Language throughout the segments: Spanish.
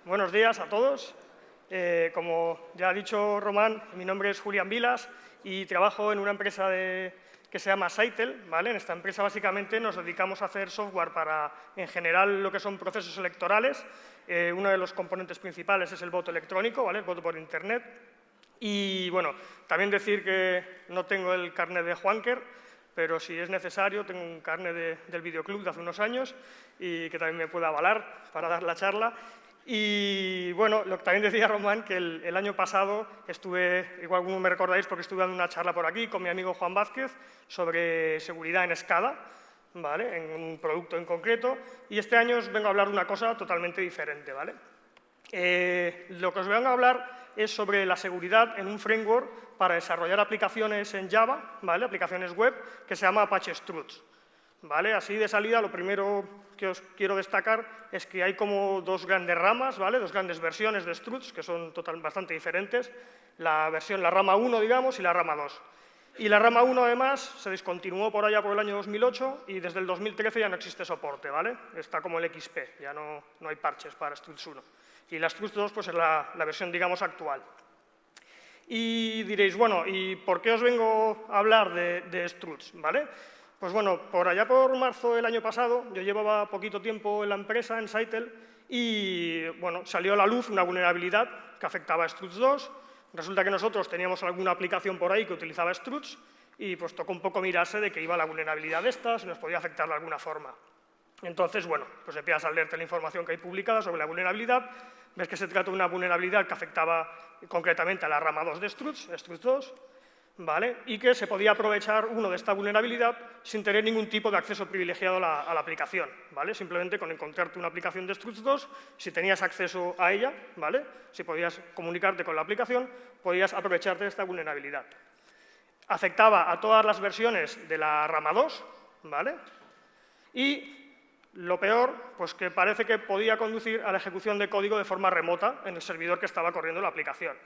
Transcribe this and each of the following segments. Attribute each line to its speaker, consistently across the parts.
Speaker 1: Buenos días a todos. Como ya ha dicho Román, mi nombre es Julián Vilas y trabajo en una empresa que se llama Saitel, ¿vale? En esta empresa básicamente nos dedicamos a hacer software para, en general, lo que son procesos electorales. Uno de los componentes principales es el voto electrónico, ¿vale? El voto por Internet. Y, bueno, también decir que no tengo el carnet de Juanker, pero si es necesario, tengo un carnet del videoclub de hace unos años y que también me puede avalar para dar la charla. Y bueno, lo que también decía Román, que el año pasado estuve, igual algunos me recordáis porque estuve dando una charla por aquí con mi amigo Juan Vázquez sobre seguridad en SCADA, ¿vale? En un producto en concreto, y este año os vengo a hablar de una cosa totalmente diferente, ¿vale? Lo que os vengo a hablar es sobre la seguridad en un framework para desarrollar aplicaciones en Java, ¿vale? Aplicaciones web, que se llama Apache Struts. ¿Vale? Así de salida, lo primero que os quiero destacar es que hay como dos grandes ramas, ¿vale? Dos grandes versiones de Struts que son bastante diferentes. La rama 1, digamos, y la rama 2. Y la rama 1, además, se descontinuó por allá por el año 2008 y desde el 2013 ya no existe soporte, ¿vale? Está como el XP, ya no hay parches para Struts 1. Y la Struts 2 pues, es la versión, digamos, actual. Y diréis, bueno, ¿y por qué os vengo a hablar de Struts, ¿vale? Pues bueno, por allá por marzo del año pasado, yo llevaba poquito tiempo en la empresa, en Saitel, y bueno, salió a la luz una vulnerabilidad que afectaba a Struts 2. Resulta que nosotros teníamos alguna aplicación por ahí que utilizaba Struts y pues tocó un poco mirarse de que iba la vulnerabilidad esta, si nos podía afectar de alguna forma. Entonces, bueno, pues empiezas a leerte la información que hay publicada sobre la vulnerabilidad, ves que se trata de una vulnerabilidad que afectaba concretamente a la rama 2 de Struts 2, ¿vale? Y que se podía aprovechar uno de esta vulnerabilidad sin tener ningún tipo de acceso privilegiado a la aplicación, ¿vale? Simplemente con encontrarte una aplicación de Struts 2, si tenías acceso a ella, ¿vale? Si podías comunicarte con la aplicación, podías aprovecharte de esta vulnerabilidad. Afectaba a todas las versiones de la rama 2, ¿vale? Y lo peor, pues que parece que podía conducir a la ejecución de código de forma remota en el servidor que estaba corriendo la aplicación.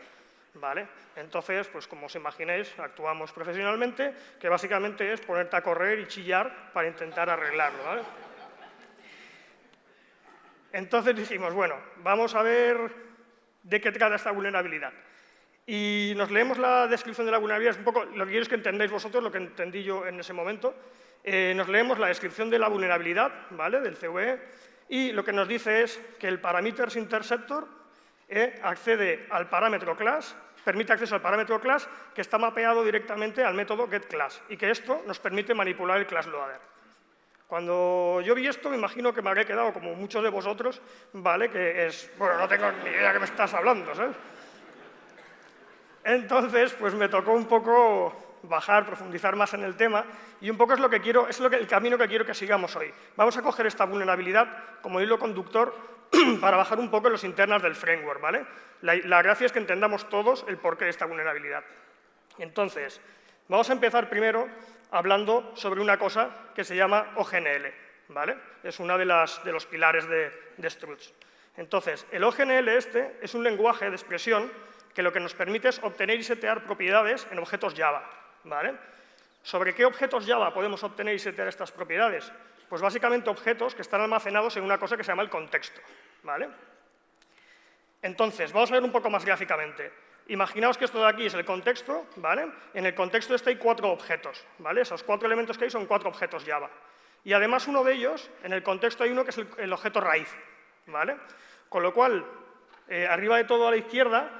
Speaker 1: ¿Vale? Entonces, pues como os imagináis, actuamos profesionalmente, que básicamente es ponerte a correr y chillar para intentar arreglarlo, ¿vale? Entonces dijimos, bueno, vamos a ver de qué trata esta vulnerabilidad. Y nos leemos la descripción de la vulnerabilidad, es un poco lo que quiero es que entendáis vosotros, lo que entendí yo en ese momento. Nos leemos la descripción de la vulnerabilidad, ¿vale? Del CVE, y lo que nos dice es que el parameters interceptor accede al parámetro class, permite acceso al parámetro class que está mapeado directamente al método getClass y que esto nos permite manipular el class loader. Cuando yo vi esto, me imagino que me habré quedado, como muchos de vosotros, ¿vale? Que es, bueno, no tengo ni idea de qué me estás hablando, ¿sabes? Entonces, pues me tocó un poco bajar, profundizar más en el tema y un poco es el camino que quiero que sigamos hoy. Vamos a coger esta vulnerabilidad como hilo conductor para bajar un poco en los internas del framework, ¿vale? La gracia es que entendamos todos el porqué de esta vulnerabilidad. Entonces, vamos a empezar primero hablando sobre una cosa que se llama OGNL, ¿vale? Es uno de los pilares de Struts. Entonces, el OGNL es un lenguaje de expresión que lo que nos permite es obtener y setear propiedades en objetos Java, ¿vale? ¿Sobre qué objetos Java podemos obtener y setear estas propiedades? Pues básicamente objetos que están almacenados en una cosa que se llama el contexto, ¿vale? Entonces, vamos a ver un poco más gráficamente. Imaginaos que esto de aquí es el contexto, ¿vale? En el contexto hay 4 objetos, ¿vale? Esos 4 elementos que hay son 4 objetos Java. Y además uno de ellos, en el contexto hay uno que es el objeto raíz, ¿vale? Con lo cual, arriba de todo a la izquierda,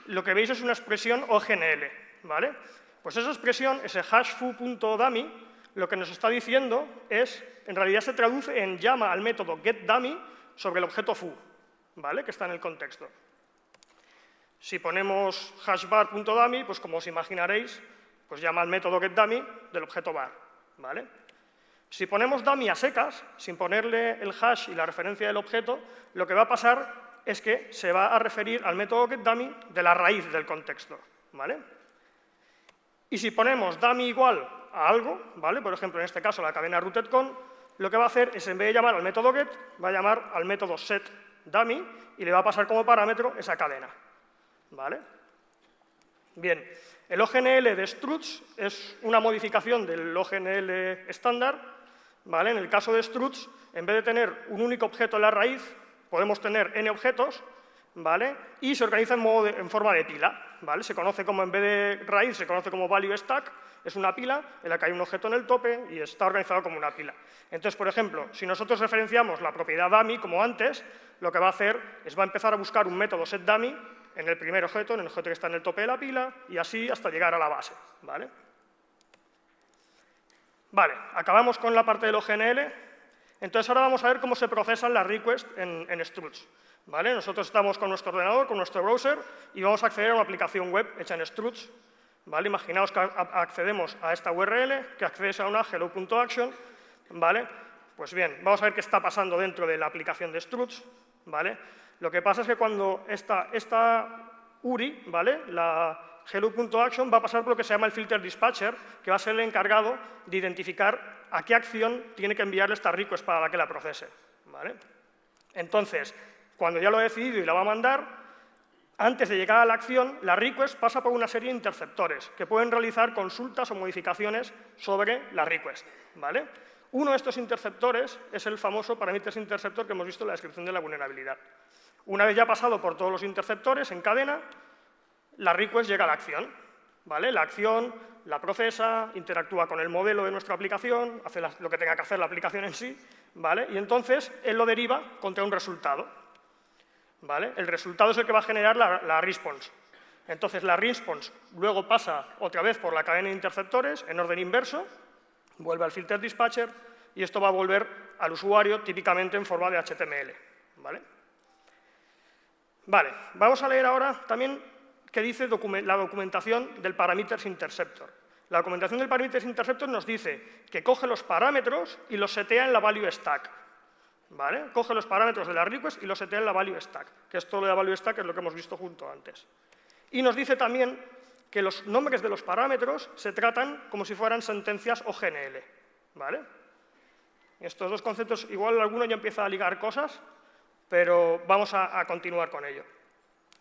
Speaker 1: lo que veis es una expresión OGNL, ¿vale? Pues esa expresión, ese hashFoo.dummy, lo que nos está diciendo es, en realidad se traduce en llama al método getDummy sobre el objeto foo, ¿vale? Que está en el contexto. Si ponemos hashBar.dummy, pues como os imaginaréis, pues llama al método getDummy del objeto bar, ¿vale? Si ponemos dummy a secas, sin ponerle el hash y la referencia del objeto, lo que va a pasar es que se va a referir al método getDummy de la raíz del contexto, ¿vale? Y si ponemos dummy igual a algo, ¿vale? Por ejemplo, en este caso la cadena rootedCon, lo que va a hacer es, en vez de llamar al método get, va a llamar al método setDummy y le va a pasar como parámetro esa cadena, ¿vale? Bien, el OGNL de Struts es una modificación del OGNL estándar, ¿vale? En el caso de Struts, en vez de tener un único objeto en la raíz, podemos tener n objetos, ¿vale? Y se organiza en forma de pila, ¿vale? Se conoce como, en vez de raíz, se conoce como value stack, es una pila en la que hay un objeto en el tope y está organizado como una pila. Entonces, por ejemplo, si nosotros referenciamos la propiedad dummy como antes, lo que va a hacer es va a empezar a buscar un método setDummy en el primer objeto, en el objeto que está en el tope de la pila, y así hasta llegar a la base, ¿vale? Vale, acabamos con la parte del OGNL. Entonces ahora vamos a ver cómo se procesan las requests en struts. ¿Vale? Nosotros estamos con nuestro ordenador, con nuestro browser, y vamos a acceder a una aplicación web hecha en struts. ¿Vale? Imaginaos que accedemos a esta URL, que accedes a una hello.action. ¿Vale? Pues bien, vamos a ver qué está pasando dentro de la aplicación de struts. ¿Vale? Lo que pasa es que cuando esta URI, ¿vale? La hello.action va a pasar por lo que se llama el filter dispatcher, que va a ser el encargado de identificar a qué acción tiene que enviarle esta request para que la procese. ¿Vale? Entonces, cuando ya lo ha decidido y la va a mandar, antes de llegar a la acción, la request pasa por una serie de interceptores que pueden realizar consultas o modificaciones sobre la request. ¿Vale? Uno de estos interceptores es el famoso parameters interceptor que hemos visto en la descripción de la vulnerabilidad. Una vez ya pasado por todos los interceptores en cadena, la request llega a la acción. ¿Vale? La acción la procesa, interactúa con el modelo de nuestra aplicación, hace lo que tenga que hacer la aplicación en sí, ¿vale? Y entonces él lo deriva contra un resultado. ¿Vale? El resultado es el que va a generar la response. Entonces la response luego pasa otra vez por la cadena de interceptores en orden inverso, vuelve al filter dispatcher y esto va a volver al usuario típicamente en forma de HTML. ¿Vale? Vale, vamos a leer ahora también qué dice la documentación del parameters interceptor. La documentación del parameters interceptor nos dice que coge los parámetros y los setea en la value stack. ¿Vale? Coge los parámetros de la request y los setea en la value stack, que esto de la value stack es lo que hemos visto junto antes. Y nos dice también que los nombres de los parámetros se tratan como si fueran sentencias OGNL. ¿Vale? Estos dos conceptos, igual alguno ya empieza a ligar cosas, pero vamos a continuar con ello.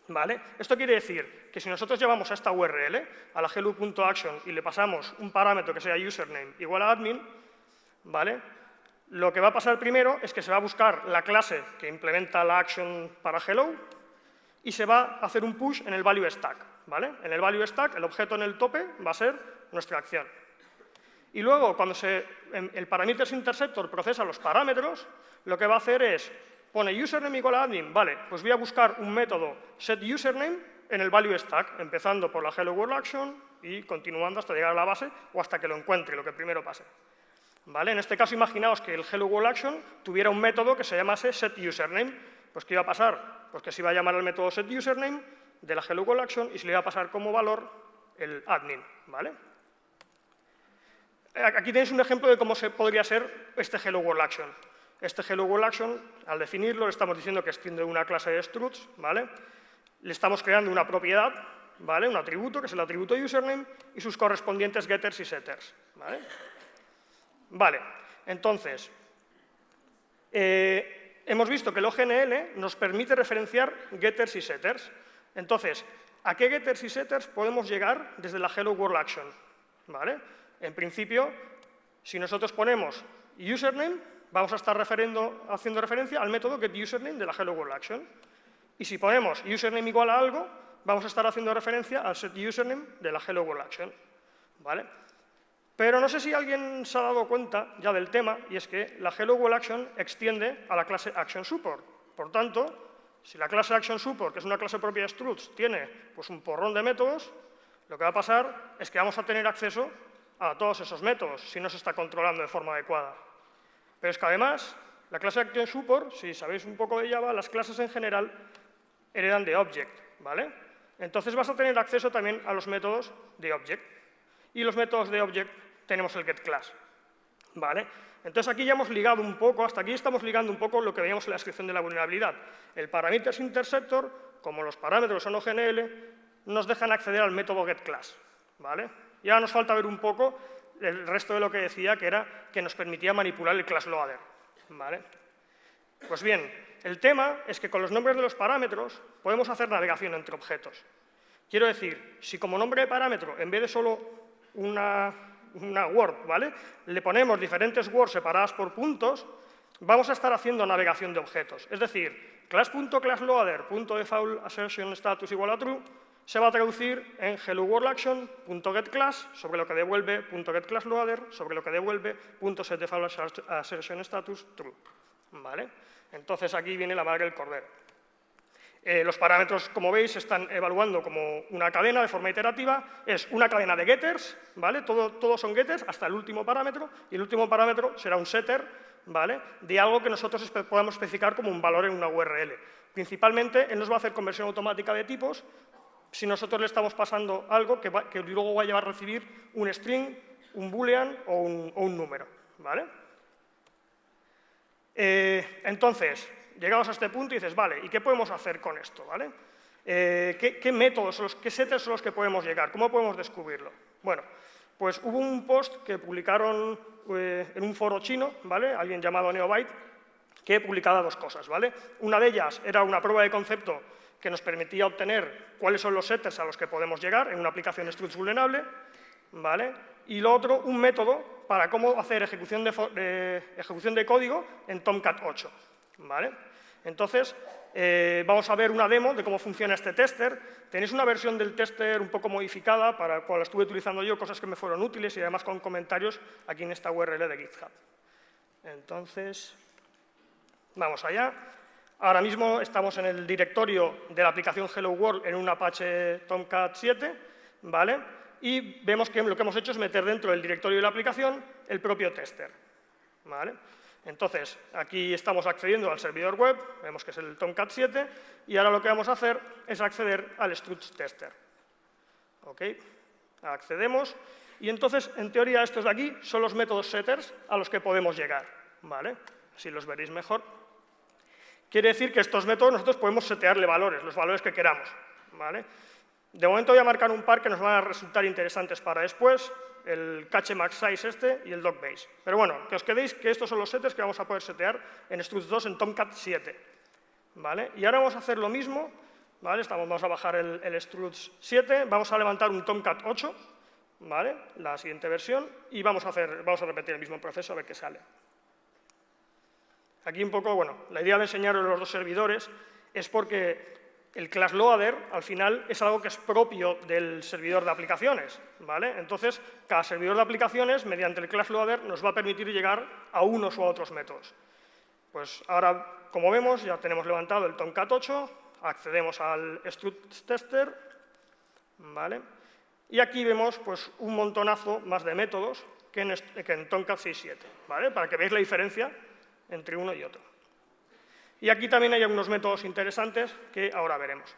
Speaker 1: ¿Vale? Esto quiere decir que si nosotros llevamos a esta URL, a la hello.action, y le pasamos un parámetro que sea username igual a admin, ¿vale? Lo que va a pasar primero es que se va a buscar la clase que implementa la action para hello y se va a hacer un push en el value stack. ¿Vale? En el value stack, el objeto en el tope va a ser nuestra acción. Y luego, cuando el parameters interceptor procesa los parámetros, lo que va a hacer es pone username igual a admin, vale, pues voy a buscar un método setUsername en el value stack, empezando por la hello world action y continuando hasta llegar a la base o hasta que lo encuentre, lo que primero pase. ¿Vale? En este caso, imaginaos que el hello world action tuviera un método que se llamase setUsername. Pues, ¿qué iba a pasar? Pues que se iba a llamar el método setUsername de la hello world action y se le iba a pasar como valor el admin. ¿Vale? Aquí tenéis un ejemplo de cómo podría ser este hello world action. Este hello world action, al definirlo, le estamos diciendo que extiende una clase de struts, ¿vale? Le estamos creando una propiedad, ¿vale? Un atributo, que es el atributo username, y sus correspondientes getters y setters, ¿vale? Vale, entonces, hemos visto que el OGNL nos permite referenciar getters y setters. Entonces, ¿a qué getters y setters podemos llegar desde la hello world action? ¿Vale? En principio, si nosotros ponemos username, vamos a estar haciendo referencia al método getUsername de la hello world action. Y si ponemos username igual a algo, vamos a estar haciendo referencia al setUsername de la hello world action. ¿Vale? Pero no sé si alguien se ha dado cuenta ya del tema, y es que la hello world action extiende a la clase ActionSupport. Por tanto, si la clase ActionSupport, que es una clase propia de struts, tiene pues, un porrón de métodos, lo que va a pasar es que vamos a tener acceso a todos esos métodos si no se está controlando de forma adecuada. Pero es que además, la clase ActionSupport, si sabéis un poco de Java, las clases en general heredan de Object, ¿vale? Entonces vas a tener acceso también a los métodos de Object. Y los métodos de Object tenemos el getClass, ¿vale? Entonces aquí ya hemos ligado un poco, hasta aquí estamos ligando un poco lo que veíamos en la descripción de la vulnerabilidad. El parameters interceptor, como los parámetros son OGNL, nos dejan acceder al método getClass, ¿vale? Y ahora nos falta ver un poco el resto de lo que decía, que era que nos permitía manipular el class loader, ¿vale? Pues bien, el tema es que con los nombres de los parámetros podemos hacer navegación entre objetos. Quiero decir, si como nombre de parámetro, en vez de solo una word, ¿vale?, le ponemos diferentes words separadas por puntos, vamos a estar haciendo navegación de objetos. Es decir, class.classLoader.defaultAssertionStatus igual a true se va a traducir en helloWorldAction.getClass sobre lo que devuelve .getClassLoader sobre lo que devuelve .setDefaultAssertionStatus true. ¿Vale? Entonces aquí viene la madre del cordero. Los parámetros, como veis, se están evaluando como una cadena de forma iterativa. Es una cadena de getters, ¿vale? Todos son getters hasta el último parámetro, y el último parámetro será un setter, ¿vale? De algo que nosotros podamos especificar como un valor en una URL. Principalmente, él nos va a hacer conversión automática de tipos si nosotros le estamos pasando algo que luego va a llevar a recibir un string, un boolean o un número, ¿vale? Entonces, llegados a este punto y dices, vale, ¿y qué podemos hacer con esto? ¿Vale? ¿Qué métodos, qué setters son los que podemos llegar? ¿Cómo podemos descubrirlo? Bueno, pues hubo un post que publicaron en un foro chino, ¿vale? Alguien llamado Neobyte, que publicaba dos cosas, ¿vale? Una de ellas era una prueba de concepto que nos permitía obtener cuáles son los setters a los que podemos llegar en una aplicación struts vulnerable, ¿vale? Y lo otro, un método para cómo hacer ejecución de código en Tomcat 8, ¿vale? Entonces, vamos a ver una demo de cómo funciona este tester. Tenéis una versión del tester un poco modificada para cuando la estuve utilizando yo, cosas que me fueron útiles y además con comentarios aquí en esta URL de GitHub. Entonces, vamos allá. Ahora mismo estamos en el directorio de la aplicación Hello World en un Apache Tomcat 7, ¿vale? Y vemos que lo que hemos hecho es meter dentro del directorio de la aplicación el propio tester, ¿vale? Entonces, aquí estamos accediendo al servidor web, vemos que es el Tomcat 7, y ahora lo que vamos a hacer es acceder al struts tester. ¿Ok? Accedemos, y entonces, en teoría, estos de aquí son los métodos setters a los que podemos llegar, ¿vale? Así los veréis mejor. Quiere decir que estos métodos nosotros podemos setearle valores, los valores que queramos, ¿vale? De momento voy a marcar un par que nos van a resultar interesantes para después, el cache max size este y el doc-base. Pero bueno, que os quedéis que estos son los setters que vamos a poder setear en struts 2 en Tomcat 7, ¿vale? Y ahora vamos a hacer lo mismo, ¿vale? Vamos a bajar el struts 7, vamos a levantar un Tomcat 8, ¿vale? La siguiente versión, y vamos a repetir el mismo proceso a ver qué sale. Aquí un poco, bueno, la idea de enseñaros los dos servidores es porque el class loader, al final, es algo que es propio del servidor de aplicaciones, ¿vale? Entonces, cada servidor de aplicaciones, mediante el class loader, nos va a permitir llegar a unos u a otros métodos. Pues ahora, como vemos, ya tenemos levantado el Tomcat 8, accedemos al struts tester, ¿vale? Y aquí vemos pues, un montonazo más de métodos que en Tomcat 6.7, ¿vale? Para que veáis la diferencia entre uno y otro. Y aquí también hay algunos métodos interesantes que ahora veremos.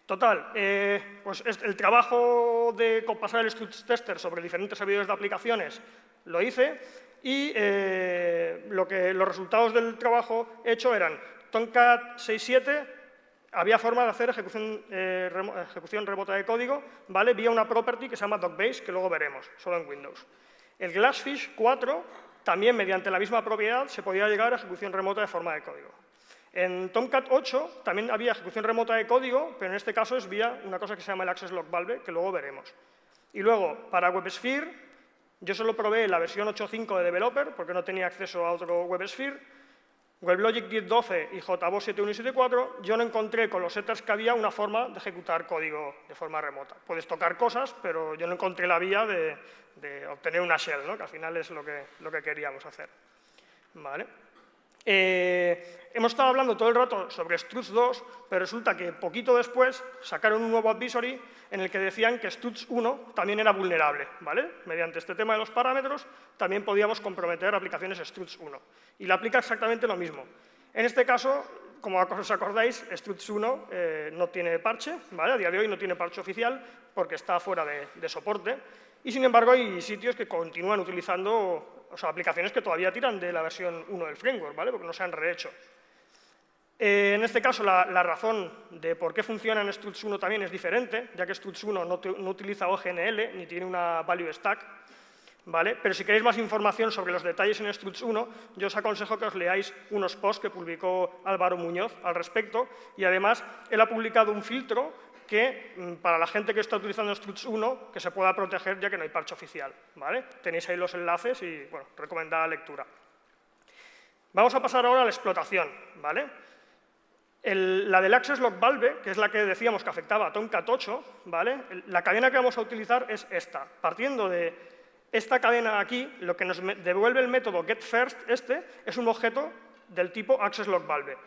Speaker 1: Total, pues el trabajo de pasar el struts tester sobre diferentes servidores de aplicaciones lo hice y los resultados del trabajo hecho eran Tomcat 6.7, había forma de hacer ejecución remota de código, ¿vale? Vía una property que se llama doc-base, que luego veremos, solo en Windows. El Glassfish 4, también mediante la misma propiedad, se podía llegar a ejecución remota de forma de código. En Tomcat 8 también había ejecución remota de código, pero en este caso es vía una cosa que se llama el Access Log Valve, que luego veremos. Y luego, para WebSphere, yo solo probé la versión 8.5 de Developer, porque no tenía acceso a otro WebSphere. WebLogic 10.12 y JBoss 7.1 y 7.4, yo no encontré con los setters que había una forma de ejecutar código de forma remota. Puedes tocar cosas, pero yo no encontré la vía de obtener una shell, ¿no? Que al final es lo que queríamos hacer. ¿Vale? Hemos estado hablando todo el rato sobre struts 2, pero resulta que poquito después sacaron un nuevo advisory en el que decían que struts 1 también era vulnerable, ¿vale? Mediante este tema de los parámetros también podíamos comprometer aplicaciones struts 1. Y la aplica exactamente lo mismo. En este caso, como os acordáis, struts 1 no tiene parche, ¿vale? A día de hoy no tiene parche oficial porque está fuera de soporte. Y, sin embargo, hay sitios que continúan utilizando, o sea, aplicaciones que todavía tiran de la versión 1 del framework, ¿vale? Porque no se han rehecho. En este caso, la razón de por qué funciona en struts 1 también es diferente, ya que struts 1 no utiliza OGNL ni tiene una value stack, ¿vale? Pero si queréis más información sobre los detalles en struts 1, yo os aconsejo que os leáis unos posts que publicó Álvaro Muñoz al respecto, y además él ha publicado un filtro que, para la gente que está utilizando struts 1, que se pueda proteger ya que no hay parche oficial, ¿vale? Tenéis ahí los enlaces y, bueno, recomendada lectura. Vamos a pasar ahora a la explotación, ¿vale? La del access log valve, que es la que decíamos que afectaba a Tomcat 8, ¿vale? La cadena que vamos a utilizar es esta. Partiendo de esta cadena aquí, lo que nos devuelve el método getFirst, es un objeto del tipo access log valve.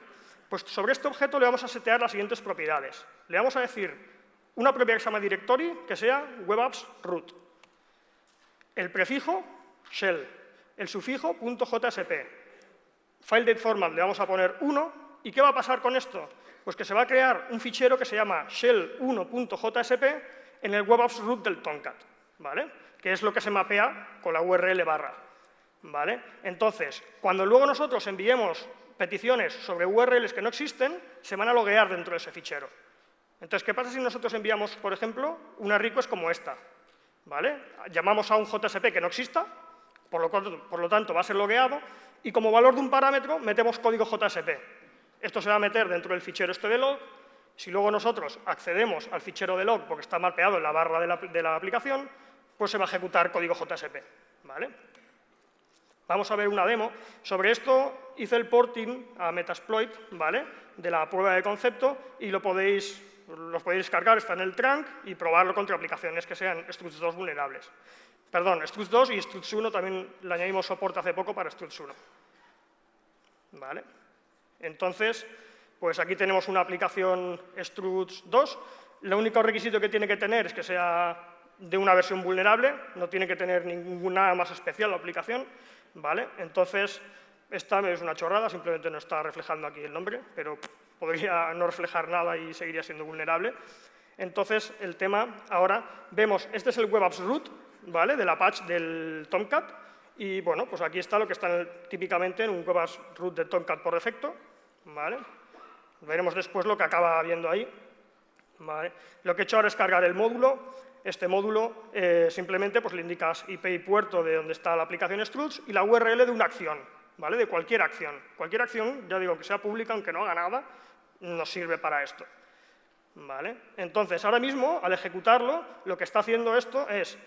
Speaker 1: Pues sobre este objeto le vamos a setear las siguientes propiedades. Le vamos a decir una propiedad que se llama directory, que sea webapps root. El prefijo, shell. El sufijo, .jsp. FileDateFormat le vamos a poner 1. ¿Y qué va a pasar con esto? Pues que se va a crear un fichero que se llama shell1.jsp en el webapps root del Tomcat, ¿vale? Que es lo que se mapea con la URL barra, ¿vale? Entonces, cuando luego nosotros enviemos peticiones sobre URLs que no existen, se van a loguear dentro de ese fichero. Entonces, ¿qué pasa si nosotros enviamos, por ejemplo, una request como esta? ¿Vale? Llamamos a un JSP que no exista, por lo tanto va a ser logueado, y como valor de un parámetro metemos código JSP. Esto se va a meter dentro del fichero de log. Si luego nosotros accedemos al fichero de log porque está mapeado en la barra de la aplicación, pues se va a ejecutar código JSP, ¿vale? Vamos a ver una demo. Sobre esto hice el porting a Metasploit, ¿vale? De la prueba de concepto y los podéis descargar, está en el trunk y probarlo contra aplicaciones que sean Struts 2 vulnerables. Perdón, Struts 2 y Struts 1 también le añadimos soporte hace poco para Struts 1. ¿Vale? Entonces, pues aquí tenemos una aplicación Struts 2. El único requisito que tiene que tener es que sea de una versión vulnerable, no tiene que tener nada más especial la aplicación, ¿vale? Entonces, esta es una chorrada, simplemente no está reflejando aquí el nombre, pero podría no reflejar nada y seguiría siendo vulnerable. Entonces, el tema, ahora vemos, este es el webapps root, ¿vale? Del Apache del Tomcat, y bueno, pues aquí está lo que está típicamente en un webapps root de Tomcat por defecto, ¿vale? Veremos después lo que acaba viendo ahí, ¿vale? Lo que he hecho ahora es cargar el módulo. Este módulo simplemente pues, le indicas IP y puerto de donde está la aplicación Struts y la URL de una acción, ¿vale? De cualquier acción. Cualquier acción, ya digo, que sea pública, aunque no haga nada, nos sirve para esto, ¿vale? Entonces, ahora mismo, al ejecutarlo, lo que está haciendo esto es,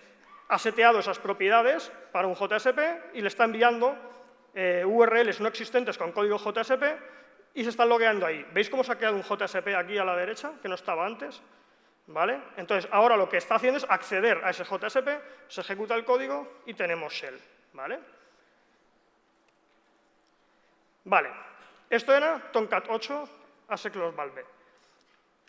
Speaker 1: ha seteado esas propiedades para un JSP y le está enviando URLs no existentes con código JSP y se están logueando ahí. ¿Veis cómo se ha creado un JSP aquí a la derecha, que no estaba antes? ¿Vale? Entonces, ahora lo que está haciendo es acceder a ese JSP, se ejecuta el código y tenemos shell, ¿vale? Vale, esto era Tomcat 8 ASIC Log Valve.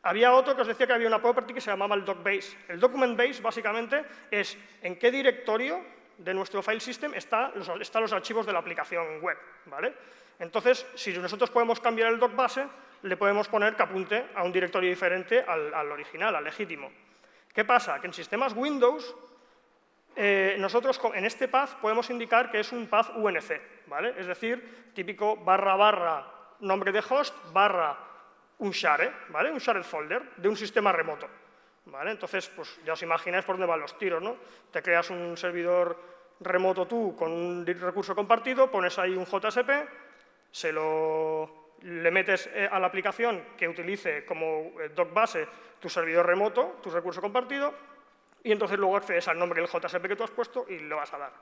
Speaker 1: Había otro que os decía que había una property que se llamaba el docbase. El document base, básicamente, es en qué directorio de nuestro file system están los archivos de la aplicación web, ¿vale? Entonces, si nosotros podemos cambiar el docbase, le podemos poner que apunte a un directorio diferente al original, al legítimo. ¿Qué pasa? Que en sistemas Windows, nosotros en este path podemos indicar que es un path UNC, ¿vale? Es decir, típico // nombre de host / un share, ¿vale? Un shared folder de un sistema remoto, ¿vale? Entonces, pues ya os imagináis por dónde van los tiros, ¿no? Te creas un servidor remoto tú con un recurso compartido, pones ahí un JSP, le metes a la aplicación que utilice como docbase tu servidor remoto, tu recurso compartido, y entonces luego accedes al nombre del JSP que tú has puesto y lo vas a dar,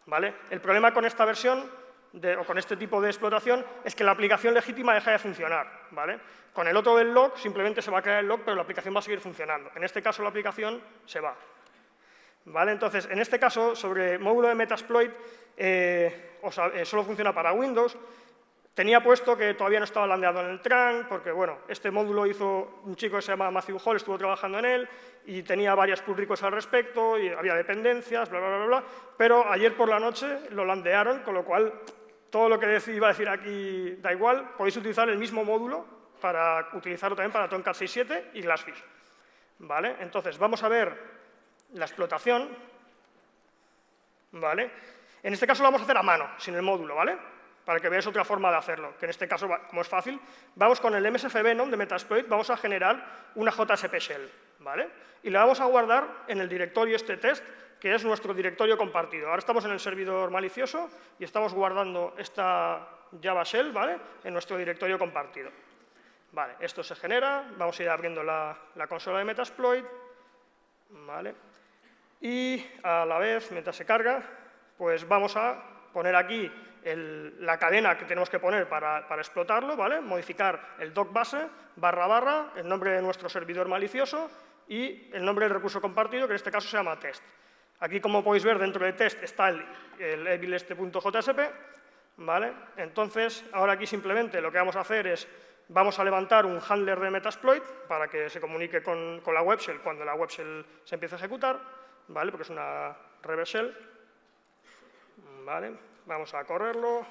Speaker 1: ¿vale? El problema con esta versión o con este tipo de explotación es que la aplicación legítima deja de funcionar, ¿vale? Con el otro del log simplemente se va a crear el log, pero la aplicación va a seguir funcionando. En este caso la aplicación se va, ¿vale? Entonces, en este caso, sobre módulo de Metasploit, solo funciona para Windows. Tenía puesto que todavía no estaba landeado en el trunk, porque, bueno, este módulo hizo un chico que se llama Matthew Hall, estuvo trabajando en él, y tenía varias pull requests al respecto, y había dependencias, bla, bla, bla, bla, pero ayer por la noche lo landearon, con lo cual todo lo que iba a decir aquí da igual, podéis utilizar el mismo módulo para utilizarlo también para Tomcat 6.7 y Glassfish, ¿vale? Entonces, vamos a ver la explotación, ¿vale? En este caso lo vamos a hacer a mano, sin el módulo, ¿vale? Para que veáis otra forma de hacerlo, que en este caso, como es fácil, vamos con el MSFB de Metasploit, vamos a generar una JSP shell, ¿vale? Y la vamos a guardar en el directorio test, que es nuestro directorio compartido. Ahora estamos en el servidor malicioso y estamos guardando esta Java shell, ¿vale? En nuestro directorio compartido. Vale, esto se genera, vamos a ir abriendo la consola de Metasploit, ¿vale? Y a la vez, mientras se carga, pues vamos a poner aquí la cadena que tenemos que poner para explotarlo, ¿vale? Modificar el doc base, //, el nombre de nuestro servidor malicioso y el nombre del recurso compartido, que en este caso se llama test. Aquí, como podéis ver, dentro de test está el evil.jsp, ¿vale? Entonces, ahora aquí simplemente lo que vamos a hacer es, vamos a levantar un handler de Metasploit para que se comunique con la web shell cuando la web shell se empiece a ejecutar, ¿vale? Porque es una reverse shell, ¿vale? Vamos a correrlo.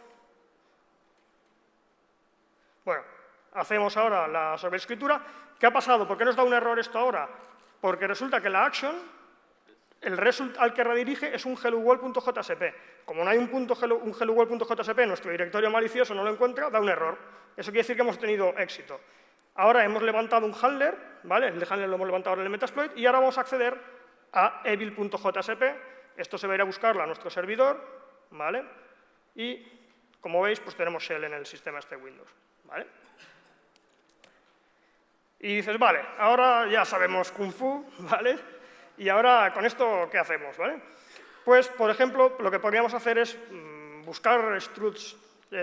Speaker 1: Bueno, hacemos ahora la sobreescritura. ¿Qué ha pasado? ¿Por qué nos da un error esto ahora? Porque resulta que la action, el result al que redirige es un helloworld.jsp. Como no hay un helloworld.jsp, nuestro directorio malicioso no lo encuentra, da un error. Eso quiere decir que hemos tenido éxito. Ahora hemos levantado un handler, ¿vale? El handler lo hemos levantado en el Metasploit y ahora vamos a acceder a evil.jsp. Esto se va a ir a buscarlo a nuestro servidor, ¿vale? Y, como veis, pues tenemos shell en el sistema este Windows, ¿vale? Y dices, vale, ahora ya sabemos Kung Fu, ¿vale? Y ahora, ¿con esto qué hacemos, vale? Pues, por ejemplo, lo que podríamos hacer es buscar struts,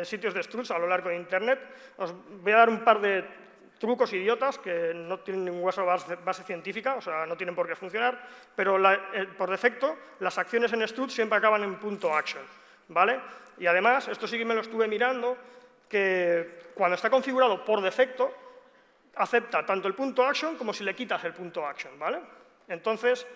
Speaker 1: sitios de struts a lo largo de Internet. Os voy a dar un par de trucos idiotas que no tienen ninguna base científica, o sea, no tienen por qué funcionar, pero por defecto las acciones en struts siempre acaban en .action, ¿vale? Y además, esto sí que me lo estuve mirando, que cuando está configurado por defecto, acepta tanto el .action como si le quitas el .action, ¿vale? Entonces,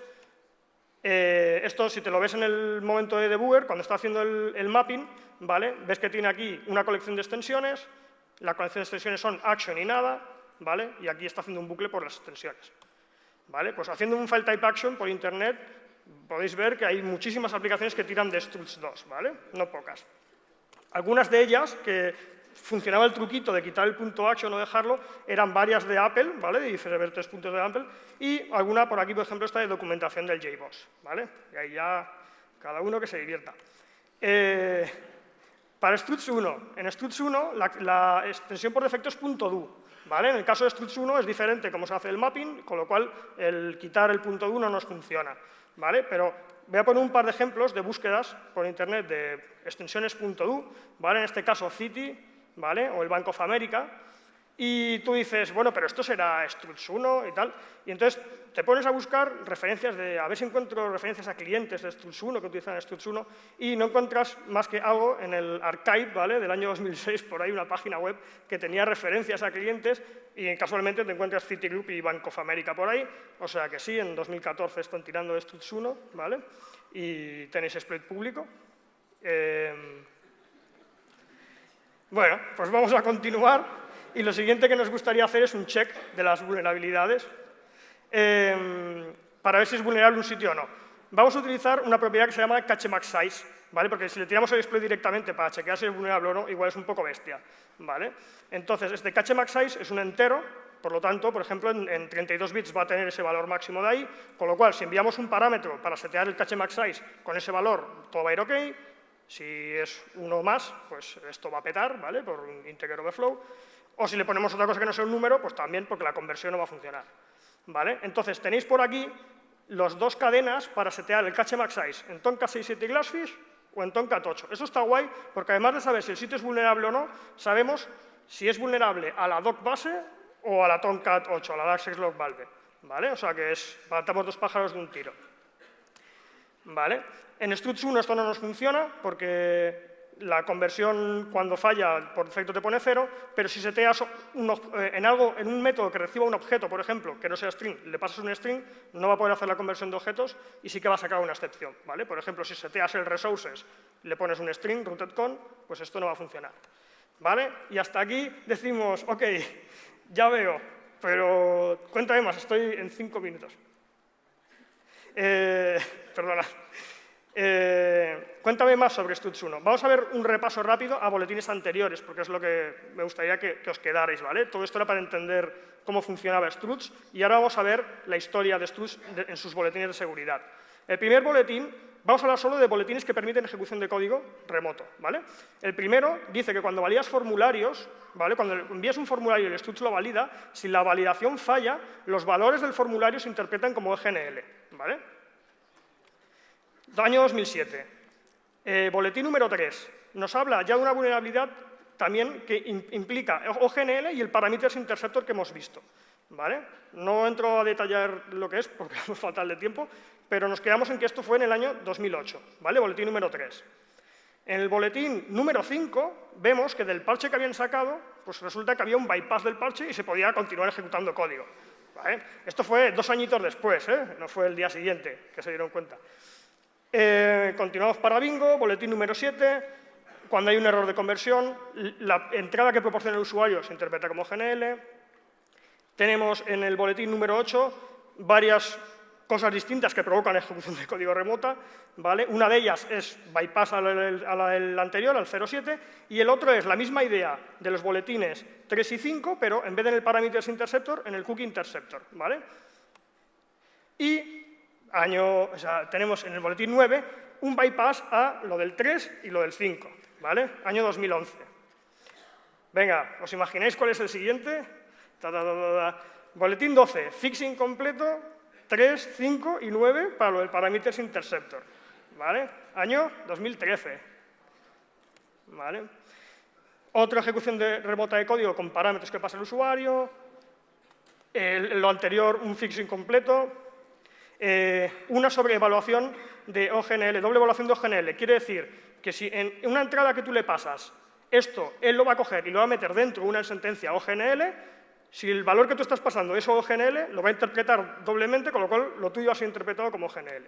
Speaker 1: esto si te lo ves en el momento de debugger, cuando está haciendo el mapping, ¿vale? Ves que tiene aquí una colección de extensiones, la colección de extensiones son action y nada, ¿vale? Y aquí está haciendo un bucle por las extensiones, ¿vale? Pues haciendo un file type action por internet, podéis ver que hay muchísimas aplicaciones que tiran de struts2, ¿vale? No pocas. Algunas de ellas que funcionaba el truquito de quitar el .action o dejarlo, eran varias de Apple, ¿vale? De diferentes puntos de Apple, y alguna por aquí, por ejemplo, está de documentación del JBoss, ¿vale? Y ahí ya cada uno que se divierta. Para struts1, en struts1 la extensión por defecto es .do, ¿vale? En el caso de struts1 es diferente cómo se hace el mapping, con lo cual el quitar el .do no nos funciona, ¿vale? Pero voy a poner un par de ejemplos de búsquedas por internet de extensiones .do, ¿vale? En este caso Citi, ¿vale? O el Bank of America, y tú dices, bueno, pero esto será struts1 y tal, y entonces te pones a buscar referencias a ver si encuentro referencias a clientes de struts1 que utilizan struts1 y no encuentras más que algo en el archive, ¿vale? Del año 2006, por ahí una página web que tenía referencias a clientes y casualmente te encuentras Citigroup y Bank of America por ahí, o sea que sí, en 2014 están tirando de struts1, ¿vale? Y tenéis exploit público. Bueno, pues vamos a continuar y lo siguiente que nos gustaría hacer es un check de las vulnerabilidades para ver si es vulnerable un sitio o no. Vamos a utilizar una propiedad que se llama cache_max_size, ¿vale? Porque si le tiramos el exploit directamente para chequear si es vulnerable o no, igual es un poco bestia, ¿vale? Entonces, este cache_max_size es un entero, por lo tanto, por ejemplo, en 32 bits va a tener ese valor máximo de ahí, con lo cual, si enviamos un parámetro para setear el cache_max_size con ese valor, todo va a ir OK. Si es uno más, pues esto va a petar, ¿vale? Por un integer overflow. O si le ponemos otra cosa que no sea un número, pues también porque la conversión no va a funcionar, ¿vale? Entonces, tenéis por aquí las dos cadenas para setear el cache_max_size en Tomcat 6.7 y Glassfish o en Tomcat 8. Eso está guay porque además de saber si el sitio es vulnerable o no, sabemos si es vulnerable a la doc base o a la Tomcat 8, a la DuckSex Valve, ¿vale? O sea que matamos dos pájaros de un tiro, ¿vale? En struts1 esto no nos funciona porque la conversión cuando falla por defecto te pone 0, pero si seteas en un método que reciba un objeto, por ejemplo, que no sea string, le pasas un string, no va a poder hacer la conversión de objetos y sí que va a sacar una excepción, ¿vale? Por ejemplo, si seteas el resources, le pones un string, rootedCon, pues esto no va a funcionar, ¿vale? Y hasta aquí decimos, OK, ya veo, pero cuéntame más, estoy en 5 minutos. Perdona. Cuéntame más sobre struts1. Vamos a ver un repaso rápido a boletines anteriores, porque es lo que me gustaría que os quedarais, ¿vale? Todo esto era para entender cómo funcionaba struts, y ahora vamos a ver la historia de struts en sus boletines de seguridad. El primer boletín, vamos a hablar solo de boletines que permiten ejecución de código remoto, ¿vale? El primero dice que cuando validas formularios, ¿vale? Cuando envías un formulario y el struts lo valida, si la validación falla, los valores del formulario se interpretan como EGNL, ¿vale? Año 2007. Boletín número 3. nos habla ya de una vulnerabilidad también que implica OGNL y el Parameters Interceptor que hemos visto, ¿vale? No entro a detallar lo que es, porque vamos fatal de tiempo, pero nos quedamos en que esto fue en el año 2008, ¿vale? Boletín número 3. En el boletín número 5 vemos que del parche que habían sacado, pues resulta que había un bypass del parche y se podía continuar ejecutando código, ¿vale? Esto fue 2 añitos después, no fue el día siguiente que se dieron cuenta. Continuamos para bingo, boletín número 7. Cuando hay un error de conversión, la entrada que proporciona el usuario se interpreta como GNL. Tenemos en el boletín número 8 varias cosas distintas que provocan ejecución de código remota, ¿vale? Una de ellas es bypass al anterior, al 07, y el otro es la misma idea de los boletines 3 y 5, pero en vez de en el Parameters Interceptor, en el Cookie Interceptor, ¿vale? Y tenemos en el boletín 9 un bypass a lo del 3 y lo del 5, ¿vale? Año 2011. Venga, ¿os imagináis cuál es el siguiente? Boletín 12, fixing completo, 3, 5 y 9 para lo del Parameters Interceptor, ¿vale? Año 2013, ¿vale? Otra ejecución remota de código con parámetros que pasa el usuario, lo anterior, un fixing completo, una sobreevaluación de OGNL, doble evaluación de OGNL. Quiere decir que si en una entrada que tú le pasas, esto él lo va a coger y lo va a meter dentro de una sentencia OGNL, si el valor que tú estás pasando es OGNL, lo va a interpretar doblemente, con lo cual lo tuyo ha sido interpretado como OGNL.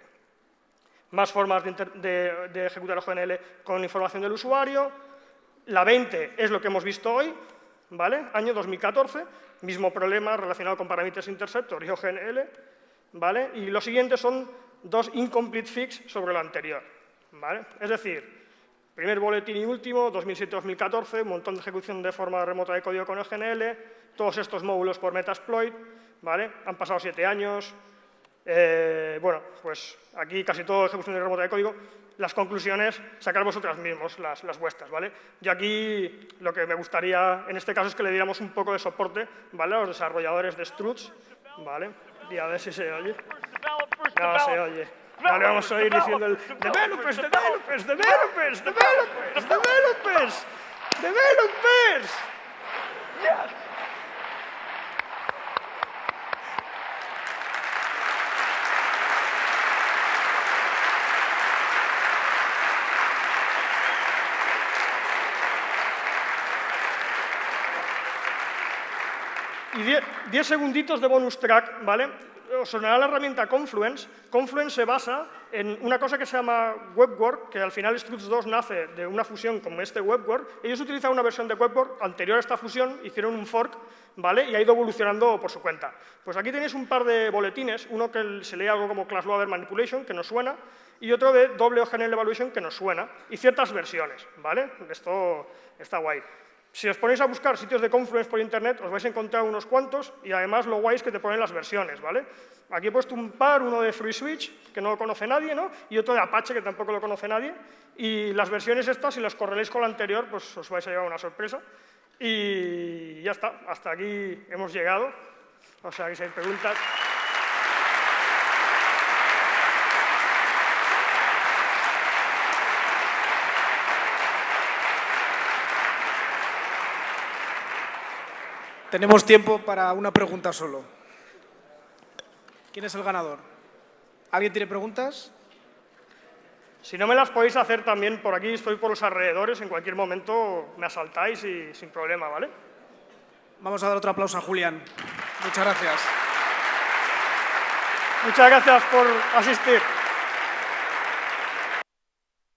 Speaker 1: Más formas de ejecutar OGNL con información del usuario. La 20 es lo que hemos visto hoy, ¿vale? Año 2014, mismo problema relacionado con Parameters Interceptor y OGNL, ¿vale? Y los siguientes son 2 incomplete fix sobre lo anterior, ¿vale? Es decir, primer boletín y último, 2007-2014, un montón de ejecución de forma remota de código con OGNL, todos estos módulos por Metasploit, ¿vale? Han pasado 7 años. Bueno, pues aquí casi todo ejecución de remota de código. Las conclusiones, sacar vosotras mismos las vuestras, ¿vale? Yo aquí lo que me gustaría, en este caso, es que le diéramos un poco de soporte, ¿vale? A los desarrolladores de Struts, ¿vale? Y a ver si se oye. No se oye. No le vamos a ir diciendo el developers, developers, developers, developers, developers, developers. Y 10 segunditos de bonus track, ¿vale? Os sonará la herramienta Confluence. Confluence se basa en una cosa que se llama WebWork, que al final Struts 2 nace de una fusión como este WebWork. Ellos utilizaban una versión de WebWork anterior a esta fusión, hicieron un fork, ¿vale? Y ha ido evolucionando por su cuenta. Pues aquí tenéis un par de boletines, uno que se lee algo como Class Loader Manipulation, que nos suena, y otro de doble OGNL Evaluation, que nos suena, y ciertas versiones, ¿vale? Esto está guay. Si os ponéis a buscar sitios de Confluence por internet, os vais a encontrar unos cuantos y además lo guay es que te ponen las versiones, ¿vale? Aquí he puesto un par, uno de FreeSwitch, que no lo conoce nadie, ¿no? Y otro de Apache, que tampoco lo conoce nadie. Y las versiones estas, si las correléis con la anterior, pues os vais a llevar una sorpresa. Y ya está, hasta aquí hemos llegado. O sea, que si hay preguntas...
Speaker 2: Tenemos tiempo para una pregunta solo. ¿Quién es el ganador? ¿Alguien tiene preguntas?
Speaker 1: Si no me las podéis hacer también por aquí, estoy por los alrededores, en cualquier momento me asaltáis y sin problema, ¿vale?
Speaker 2: Vamos a dar otro aplauso a Julián. Muchas gracias.
Speaker 1: Muchas gracias por asistir.